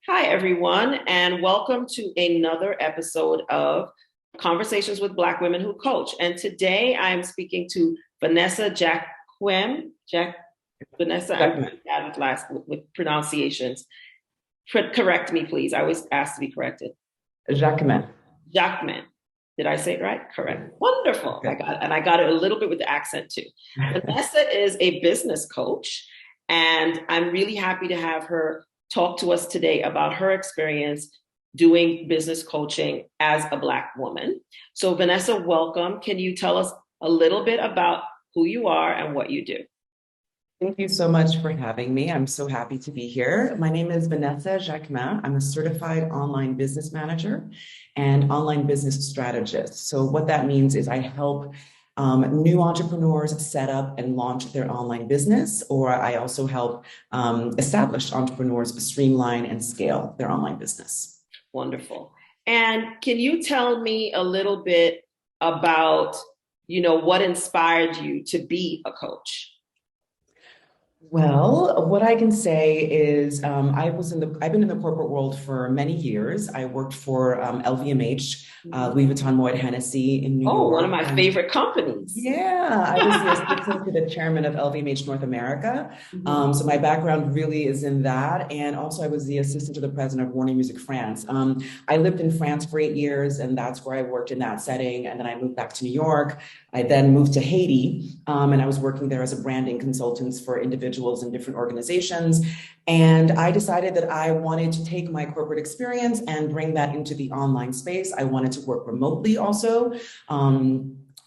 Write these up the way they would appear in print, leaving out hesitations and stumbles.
Hi, everyone, and welcome to another episode of Conversations with Black Women Who Coach. And today I'm speaking to Vanessa Jacquemin. Vanessa, I'm Jacquemin. really bad with pronunciations. Correct me, please. I always ask to be corrected. Jacquemin. Jacquemin. Did I say it right? Correct. Wonderful. Okay. I got it a little bit with the accent too. Vanessa is a business coach, and I'm really happy to have her talk to us today about her experience doing business coaching as a Black woman. So, Vanessa, welcome. Can you tell us a little bit about who you are and what you do? Thank you so much for having me. I'm so happy to be here. My name is Vanessa Jacquemin. I'm a certified online business manager and online business strategist. So what that means is I help new entrepreneurs set up and launch their online business, or I also help established entrepreneurs streamline and scale their online business. Wonderful. And can you tell me a little bit about, what inspired you to be a coach? Well, what I can say is I've been in the corporate world for many years. I worked for LVMH, Louis Vuitton Moet Hennessy in New Oh, one of York. my favorite companies. Yeah, I was the assistant to the chairman of LVMH North America. So my background really is in that. And also I was the assistant to the president of Warner Music France. I lived in France for 8 years, and that's where I worked in that setting. And then I moved back to New York. I then moved to Haiti, and I was working there as a branding consultant for individuals and different organizations. And I decided that I wanted to take my corporate experience and bring that into the online space. I wanted to work remotely also.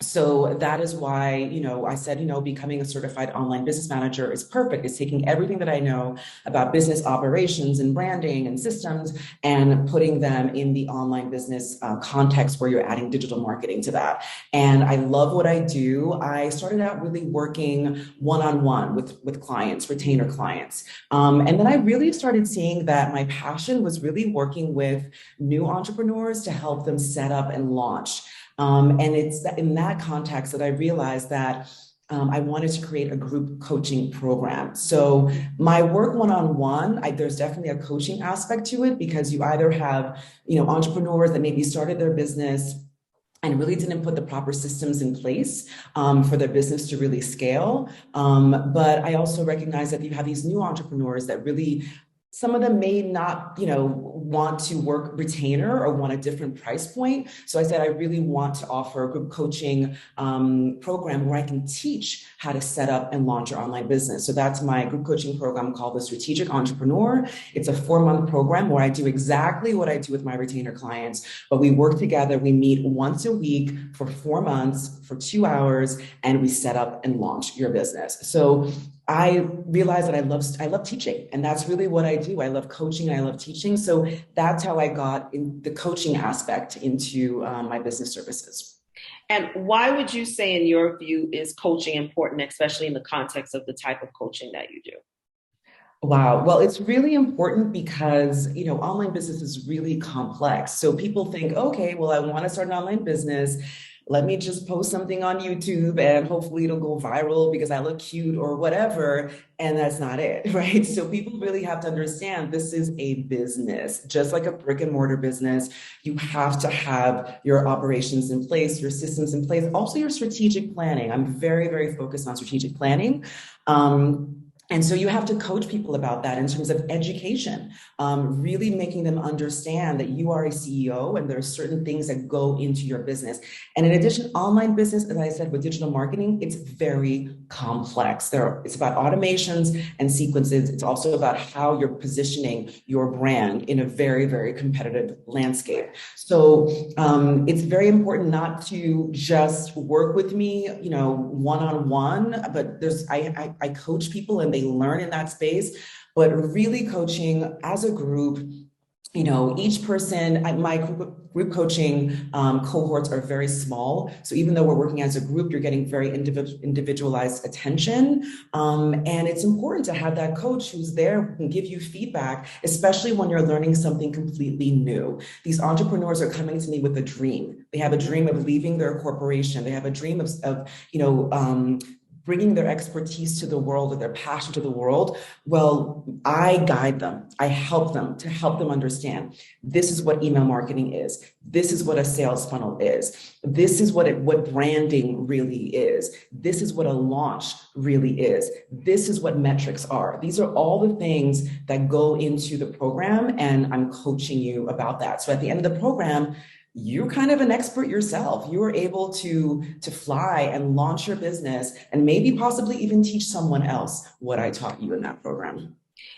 So that is why, I said, becoming a certified online business manager is perfect. It's taking everything that I know about business operations and branding and systems and putting them in the online business context where you're adding digital marketing to that. And I love what I do. I started out really working one-on-one with clients, retainer clients. And then I really started seeing that my passion was really working with new entrepreneurs to help them set up and launch. And it's in that context that I realized that I wanted to create a group coaching program. So my work one-on-one, there's definitely a coaching aspect to it because you either have, entrepreneurs that maybe started their business and really didn't put the proper systems in place for their business to really scale. But I also recognize that you have these new entrepreneurs that really some of them may not, want to work retainer or want a different price point. So I said, I really want to offer a group coaching program where I can teach how to set up and launch your online business. So that's my group coaching program called the Strategic Entrepreneur. It's a 4-month program where I do exactly what I do with my retainer clients, but we work together. We meet once a week for 4 months for 2 hours, and we set up and launch your business. So I realized that I love teaching, and that's really what I do. I love coaching and I love teaching. So that's how I got in the coaching aspect into my business services. And why would you say, in your view, is coaching important, especially in the context of the type of coaching that you do? Wow. Well, it's really important because, online business is really complex. So people think, okay, well, I want to start an online business. Let me just post something on YouTube and hopefully it'll go viral because I look cute or whatever. And that's not it, right? So people really have to understand this is a business, just like a brick and mortar business. You have to have your operations in place, your systems in place, also your strategic planning. I'm very, very focused on strategic planning. And so you have to coach people about that in terms of education, really making them understand that you are a CEO and there are certain things that go into your business. And in addition, online business, as I said, with digital marketing, it's very complex. It's about automations and sequences. It's also about how you're positioning your brand in a very, very competitive landscape. So it's very important not to just work with me, one-on-one, but I coach people and they learn in that space, but really coaching as a group. Each person, my group coaching cohorts are very small. So even though we're working as a group, you're getting very individualized attention. And it's important to have that coach who's there, who can give you feedback, especially when you're learning something completely new. These entrepreneurs are coming to me with a dream. They have a dream of leaving their corporation. They have a dream of bringing their expertise to the world or their passion to the world, well, I guide them. I help them to help them understand this is what email marketing is. This is what a sales funnel is. This is what branding really is. This is what a launch really is. This is what metrics are. These are all the things that go into the program, and I'm coaching you about that. So at the end of the program, you're kind of an expert yourself. You are able to fly and launch your business and maybe possibly even teach someone else what I taught you in that program.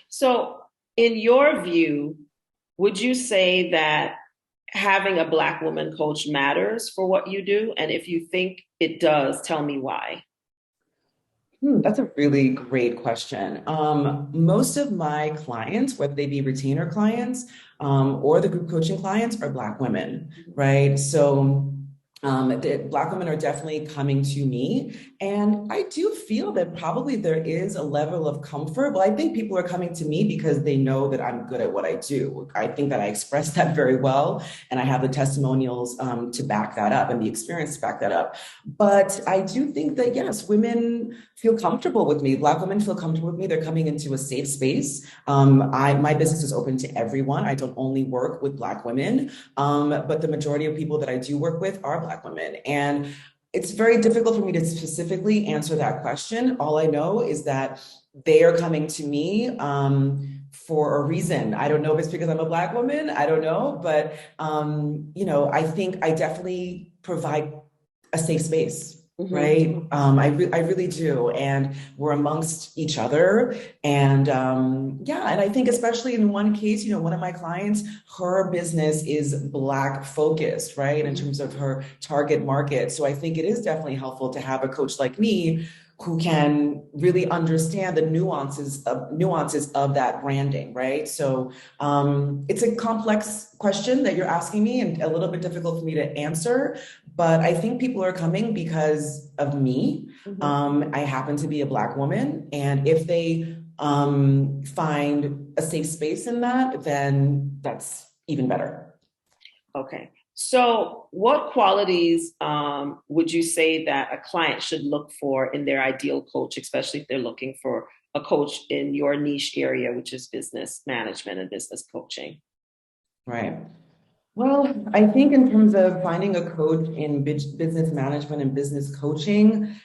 So in your view, would you say that having a Black woman coach matters for what you do? And if you think it does, tell me why. That's a really great question. Most of my clients, whether they be retainer clients or the group coaching clients, are Black women, right? So the Black women are definitely coming to me. And I do feel that probably there is a level of comfort. Well, I think people are coming to me because they know that I'm good at what I do. I think that I express that very well. And I have the testimonials to back that up and the experience to back that up. But I do think that, yes, women feel comfortable with me. Black women feel comfortable with me. They're coming into a safe space. My business is open to everyone. I don't only work with Black women, but the majority of people that I do work with are Black women. And it's very difficult for me to specifically answer that question. All I know is that they are coming to me for a reason. I don't know if it's because I'm a Black woman. I don't know, but I think I definitely provide a safe space. Right. I really do. And we're amongst each other. And and I think especially in one case, one of my clients, her business is Black focused, right, in terms of her target market. So I think it is definitely helpful to have a coach like me who can really understand the nuances of that branding, right? So it's a complex question that you're asking me and a little bit difficult for me to answer, but I think people are coming because of me. I happen to be a Black woman, and if they find a safe space in that, then that's even better. Okay. So what qualities would you say that a client should look for in their ideal coach, especially if they're looking for a coach in your niche area, which is business management and business coaching? Right. Well, I think in terms of finding a coach in business management and business coaching,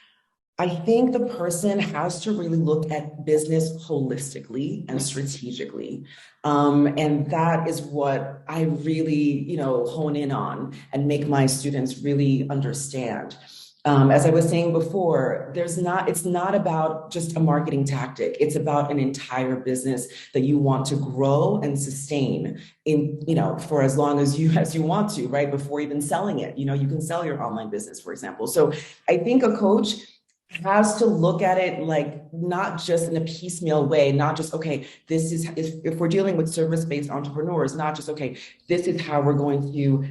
I think the person has to really look at business holistically and strategically. And that is what I really, hone in on and make my students really understand. As I was saying before, it's not about just a marketing tactic. It's about an entire business that you want to grow and sustain for as long as you want to, right? Before even selling it. You can sell your online business, for example. So I think a coach has to look at it like not just in a piecemeal way, not just, okay, this is, if we're dealing with service-based entrepreneurs, not just, okay, this is how we're going to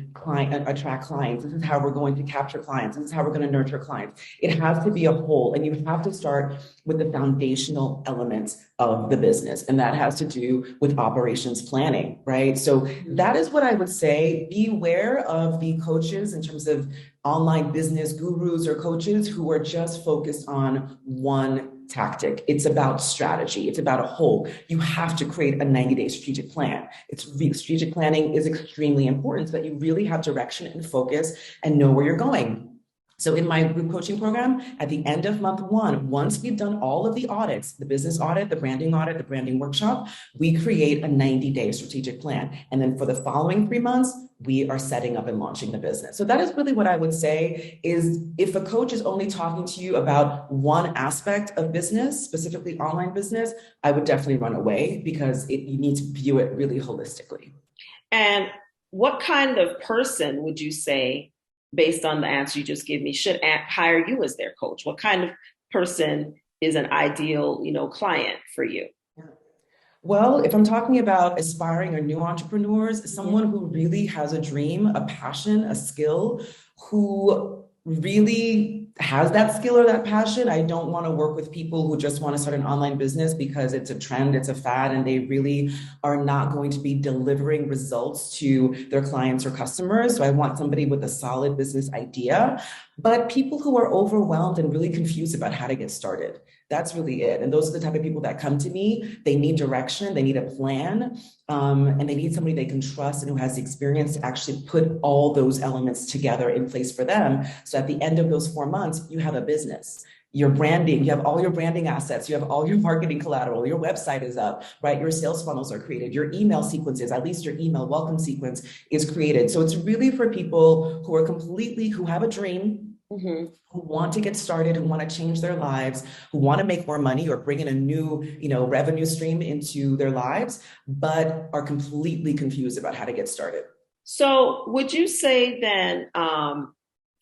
attract clients. This is how we're going to capture clients. This is how we're going to nurture clients. It has to be a whole, and you have to start with the foundational elements of the business. And that has to do with operations planning, right? So that is what I would say. Beware of the coaches in terms of online business gurus or coaches who are just focused on one tactic. It's about strategy. It's about a whole. You have to create a 90-day strategic plan. Strategic planning is extremely important so that you really have direction and focus and know where you're going. So in my group coaching program, at the end of month one, once we've done all of the audits, the business audit, the branding workshop, we create a 90-day strategic plan. And then for the following 3 months, we are setting up and launching the business. So that is really what I would say is if a coach is only talking to you about one aspect of business, specifically online business, I would definitely run away because you need to view it really holistically. And what kind of person would you say, based on the answer you just gave me, should hire you as their coach? What kind of person is an ideal, client for you? Well, if I'm talking about aspiring or new entrepreneurs, someone who really has a dream, a passion, a skill, who really has that skill or that passion. I don't want to work with people who just want to start an online business because it's a trend, it's a fad, and they really are not going to be delivering results to their clients or customers. So I want somebody with a solid business idea, but people who are overwhelmed and really confused about how to get started. That's really it. And those are the type of people that come to me. They need direction, they need a plan, and they need somebody they can trust and who has the experience to actually put all those elements together in place for them. So at the end of those 4 months, you have a business. Your branding, you have all your branding assets, you have all your marketing collateral, your website is up, right? Your sales funnels are created, your email sequences, at least your email welcome sequence is created. So it's really for people who are who have a dream, who want to get started, who want to change their lives, who want to make more money or bring in a new, revenue stream into their lives, but are completely confused about how to get started. So would you say then,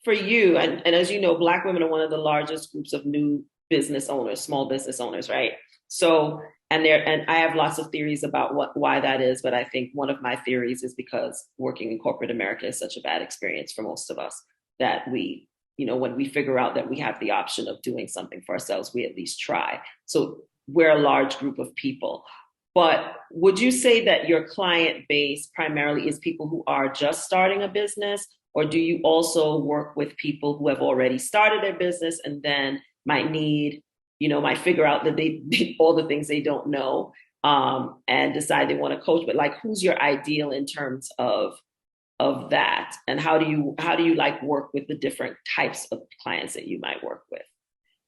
for you, and as you know, Black women are one of the largest groups of new business owners, small business owners, right? So, and I have lots of theories about why that is, but I think one of my theories is because working in corporate America is such a bad experience for most of us that we, when we figure out that we have the option of doing something for ourselves, we at least try. So we're a large group of people. But would you say that your client base primarily is people who are just starting a business, or do you also work with people who have already started their business and then might figure out that they all the things they don't know, and decide they want to coach? But like, who's your ideal in terms of that, and how do you like work with the different types of clients that you might work with?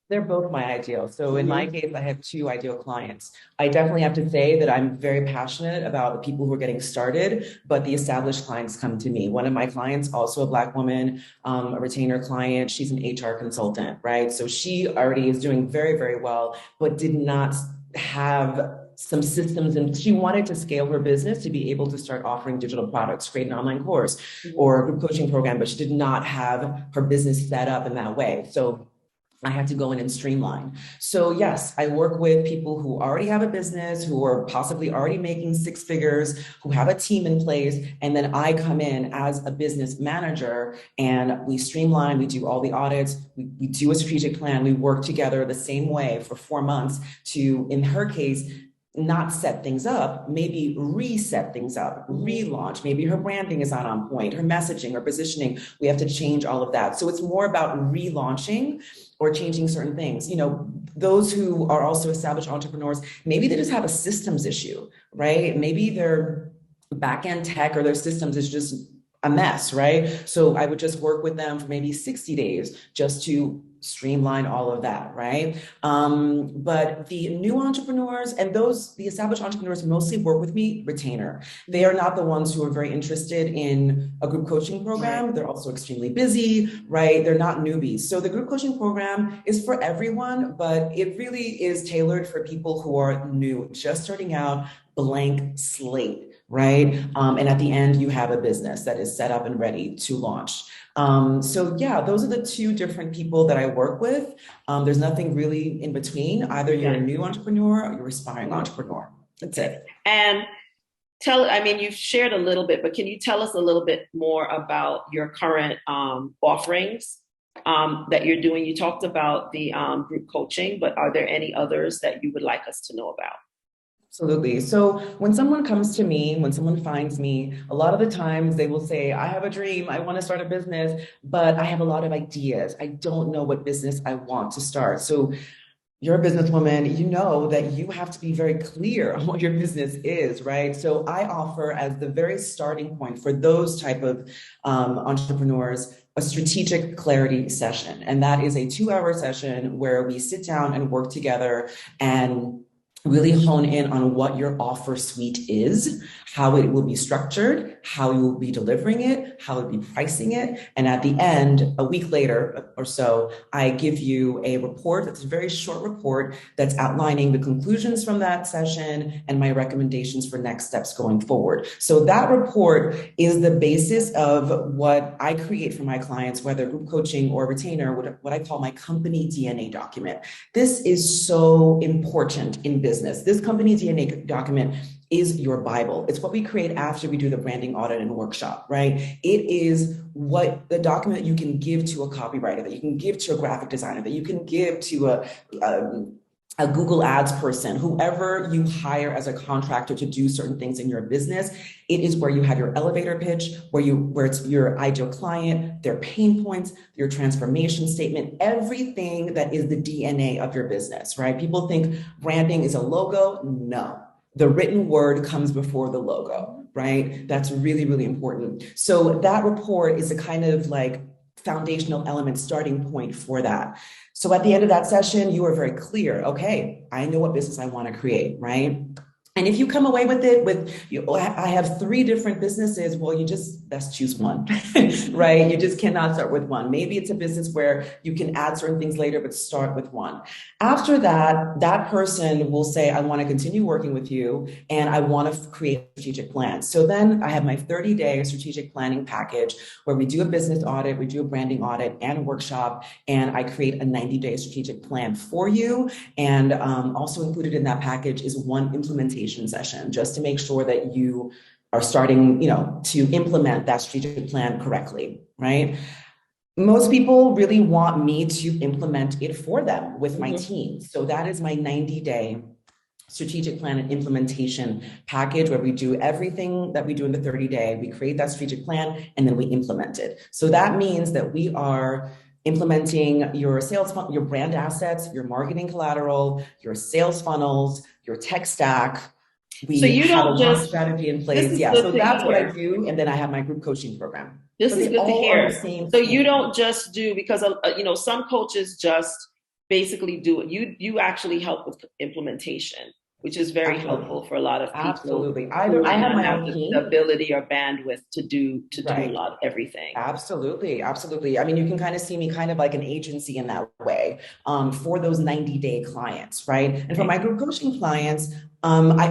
They're both my ideal. So in my case, I have two ideal clients. I definitely have to say that I'm very passionate about the people who are getting started, but the established clients come to me. One of my clients, also a Black woman, a retainer client, she's an HR consultant, right? So she already is doing very, very well, but did not have some systems, and she wanted to scale her business to be able to start offering digital products, create an online course or a group coaching program, but she did not have her business set up in that way. So I had to go in and streamline. So yes, I work with people who already have a business, who are possibly already making six figures, who have a team in place. And then I come in as a business manager and we streamline, we do all the audits, we do a strategic plan, we work together the same way for 4 months to, in her case, not set things up, maybe reset things up, relaunch. Maybe her branding is not on point, her messaging, her positioning. We have to change all of that. So it's more about relaunching or changing certain things. Those who are also established entrepreneurs, maybe they just have a systems issue, right? Maybe their back-end tech or their systems is just a mess, right? So I would just work with them for maybe 60 days just to streamline all of that, right? But the new entrepreneurs and the established entrepreneurs mostly work with me retainer. They are not the ones who are very interested in a group coaching program. They're also extremely busy, right? They're not newbies. So the group coaching program is for everyone, but it really is tailored for people who are new, just starting out, blank slate, right? And at the end, you have a business that is set up and ready to launch. So yeah, those are the two different people that I work with. There's nothing really in between. Either you're a new entrepreneur or you're an aspiring entrepreneur. That's it. And you've shared a little bit, but can you tell us a little bit more about your current offerings that you're doing? You talked about the group coaching, but are there any others that you would like us to know about? Absolutely. So when someone comes to me, when someone finds me, a lot of the times they will say, I have a dream, I want to start a business, but I have a lot of ideas. I don't know what business I want to start. So you're a businesswoman, you know that you have to be very clear on what your business is, right? So I offer, as the very starting point for those type of entrepreneurs, a strategic clarity session. And that is a 2-hour session where we sit down and work together and really hone in on what your offer suite is, how it will be structured, how you will be delivering it, how you'll be pricing it. And at the end, a week later or so, I give you a report that's a very short report that's outlining the conclusions from that session and my recommendations for next steps going forward. So that report is the basis of what I create for my clients, whether group coaching or retainer, what I call my company DNA document. This is so important in business. business. This company DNA document is your Bible. It's what we create after we do the branding audit and workshop, right? It is what the document you can give to a copywriter, that you can give to a graphic designer, that you can give to a Google Ads person, whoever you hire as a contractor to do certain things in your business. It is where you have your elevator pitch, where it's your ideal client, their pain points, your transformation statement, everything that is the DNA of your business, right? People think branding is a logo. No, the written word comes before the logo, right? That's really, really important. So that report is a kind of like foundational element, starting point for that. So at the end of that session, you are very clear. Okay, I know what business I want to create, right? And if you come away with it with, I have 3 different businesses, well, best choose one, right? You just cannot start with one. Maybe it's a business where you can add certain things later, but start with one. After that, that person will say, I want to continue working with you and I want to create a strategic plan. So then I have my 30-day strategic planning package where we do a business audit, we do a branding audit and a workshop, and I create a 90-day strategic plan for you. And also included in that package is one implementation session, just to make sure that you are starting, to implement that strategic plan correctly, right? Most people really want me to implement it for them with my team. So that is my 90-day strategic plan and implementation package where we do everything that we do in the 30-day. We create that strategic plan and then we implement it. So that means that we are implementing your sales, your brand assets, your marketing collateral, your sales funnels, your tech stack. We so you have don't a just strategy in place. Yeah, so that's what I do. And then I have my group coaching program. This so is good to hear. So you don't just do, because some coaches just basically do it. You actually help with implementation, which is very helpful for a lot of people. Absolutely. Either I have my own team, the ability or bandwidth to do a lot of everything. Absolutely. Absolutely. I mean, you can kind of see me kind of like an agency in that way for those 90-day clients, right? And for my group coaching clients,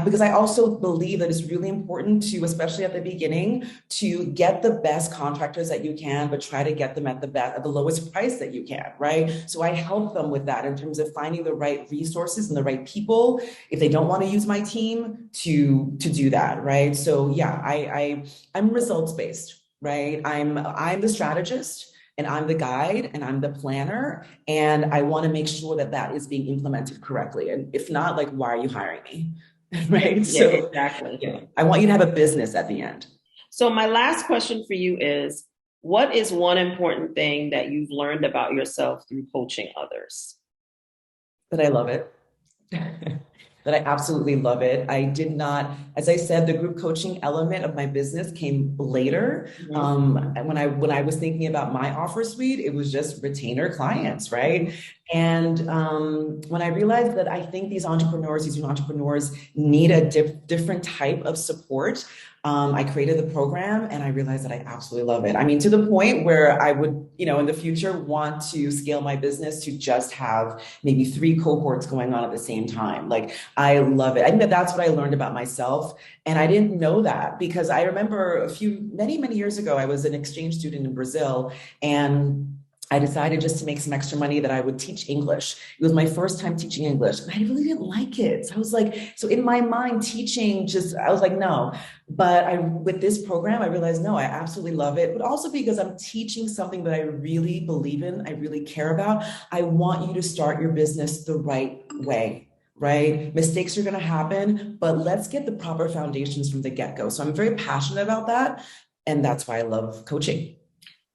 because I also believe that it's really important to, especially at the beginning, to get the best contractors that you can, but try to get them at the lowest price that you can, right? So I help them with that in terms of finding the right resources and the right people, if they don't want to use my team, to do that, right? So yeah, I'm results-based, right? I'm the strategist and I'm the guide and I'm the planner, and I want to make sure that that is being implemented correctly. And if not, like, why are you hiring me? Right? Yeah, so exactly. Yeah, I want you to have a business at the end. So my last question for you is, what is one important thing that you've learned about yourself through coaching others? That I love it. That I absolutely love it. I did not, as I said, the group coaching element of my business came later. When I was thinking about my offer suite, it was just retainer clients, right? And when I realized that I think these new entrepreneurs need a different type of support, I created the program and I realized that I absolutely love it. I mean, to the point where I would, in the future want to scale my business to just have maybe 3 cohorts going on at the same time. Like, I love it. I think that's what I learned about myself. And I didn't know that because I remember many years ago, I was an exchange student in Brazil, and I decided just to make some extra money that I would teach English. It was my first time teaching English, and I really didn't like it. So I was like, so in my mind, teaching I was like, no. But with this program, I realized, no, I absolutely love it. But also because I'm teaching something that I really believe in, I really care about. I want you to start your business the right way. Right? Mistakes are going to happen, but let's get the proper foundations from the get-go. So I'm very passionate about that. And that's why I love coaching.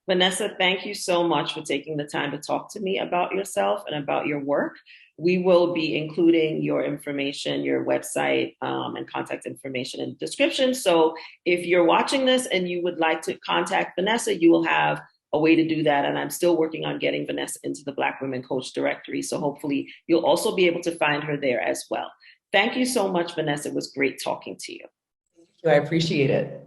Vanessa, thank you so much for taking the time to talk to me about yourself and about your work. We will be including your information, your website, and contact information in the description. So if you're watching this and you would like to contact Vanessa, you will have a way to do that. And I'm still working on getting Vanessa into the BlackWomen Coach Directory. So hopefully you'll also be able to find her there as well. Thank you so much, Vanessa. It was great talking to you. Thank you. I appreciate it.